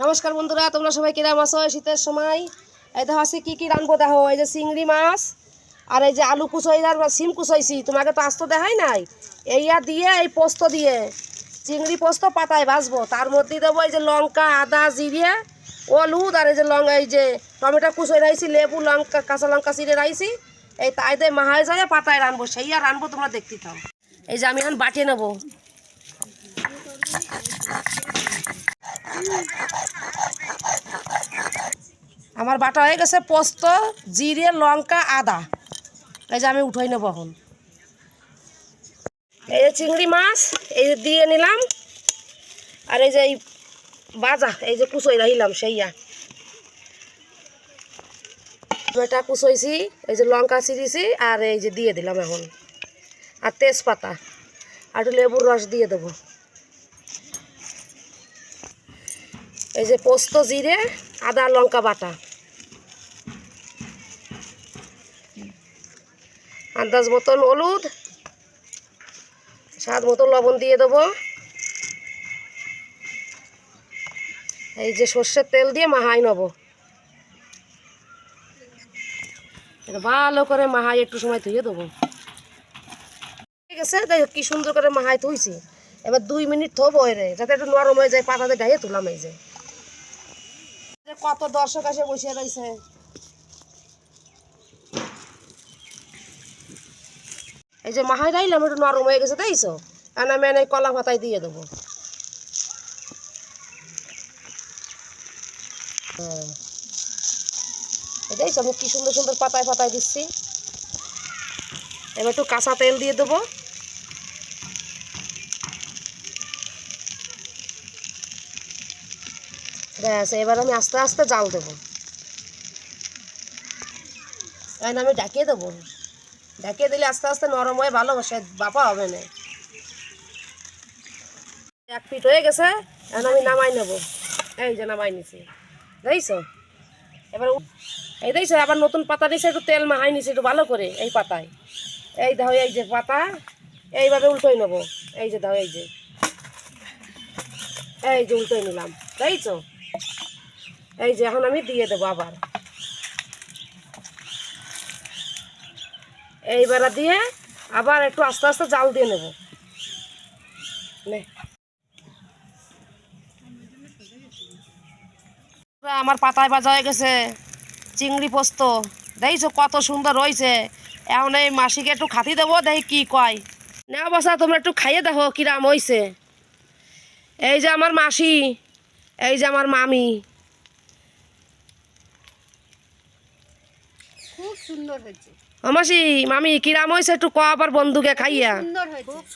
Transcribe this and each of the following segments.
নমস্কার বন্ধুরা, তোমরা সবাই কিরাম আছো? শীতের সময় এই দেখো আজকে কী রানবো দেখো। এই যে চিংড়ি মাছ আর এই যে আলু কুচোই আর সিম কুচোইছি, তোমাকে তো আস্ত দেখাই নাই। এইয়া দিয়ে এই পোস্ত দিয়ে চিংড়ি পোস্ত পাতায় ভাজবো, তার মধ্যে দেবো এই যে লঙ্কা, আদা, জিরে, হলুদ আর এই যে এই যে টমেটো কুচোই রাইছি, লেবু, লঙ্কা, কাঁচা লঙ্কা চিড়ে রাইছি। এই তাই দিয়ে মাহায় যায় পাতায় রানবো, সেই আর রানবো, তোমরা দেখতে থাও। এই যে আমি এখন বাটিয়ে নেবো। আমার বাটা হয়ে গেছে পোস্ত, জিরে, লঙ্কা, আদা। এই যে আমি উঠাই নেবো এখন। এই যে চিংড়ি মাছ এই যে দিয়ে নিলাম, আর এই যে এই বাজা এই যে কুচোই রাখিলাম সেইয়া এটা কুচোইছি, এই যে লঙ্কা চিরিছি আর এই যে দিয়ে দিলাম এখন, আর তেজপাতা আর একটু লেবুর রস দিয়ে দেবো। এই যে পোস্ত, জিরে, আদা, লঙ্কা বাটা, আন্দাজ মতন হলুদ, স্বাদ মতো লবণ দিয়ে দেবো। এই যে সর্ষের তেল দিয়ে মাহাই নেব, ভালো করে মাহাই একটু সময় ধুয়ে দেবো। ঠিক আছে, দেখো কি সুন্দর করে মাহাই ধুইছি। এবার 2 মিনিট থবো রে, যাতে একটু নরম হয়ে যায়, পাতাতে গায়ে তুলাম। এই যে কত দর্শক আসে বসে রয়েছে। এই যে মাহাই রাইলাম, একটু নরম হয়ে গেছে, দেখছো? আর আমি এই কলা পাতায় দিয়ে দেবো। হ্যাঁ, এটাই আমি কি সুন্দর সুন্দর পাতায় পাতায় দিচ্ছি। এবার একটু কাঁচা তেল দিয়ে দেবো। ব্যাস, এবার আমি আস্তে আস্তে জাল দেবো। তাই আমি ঢাকিয়ে দেবো, ঢাকিয়ে দিলে আস্তে আস্তে নরম হয়ে ভালোবাসে, বাপা হবে না। 1 ফিট হয়ে গেছে, এখন আমি নামাই নেব। এই যে নামাই নিছি, দেখছো? এবার এই দেখছো, আবার নতুন পাতা নিছে, একটু তেল মাহাই নিছি একটু ভালো করে এই পাতায়। এই দাও, এই যে পাতা এইভাবে উল্টোই নেবো। এই যে দাও, এই যে উল্টোই নিলাম, দেখছো? এই যে এখন আমি দিয়ে দেবো আবার। এইবার দিয়ে আবার একটু আস্তে আস্তে জাল দিয়ে নেব। আমার পাতায় ভাজা হয়ে গেছে চিংড়ি পোস্ত, দেখছো কত সুন্দর হয়েছে। এখন এই মাসিকে একটু খাতি দেবো, দেখি কি কয়। নেও বাসা, তোমরা একটু খাইয়ে দেখো কিরাম হয়েছে। এই যে আমার মাসি, এই যে আমার মামি। খুব সুন্দর হয়েছে। মাসি, মামি কিরাম হয়েছে একটু ক আবার বন্ধুকে খাইয়া।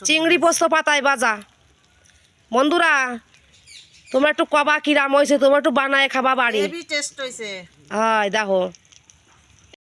চিংড়ি পোস্ত পাতায় ভাজা। বন্ধুরা তোমরা একটু কবা কিরাম হয়েছে, তোমরা একটু বানায় খাবা বাড়ি। হেভি টেস্ট হয়েছে। হয় দেখো।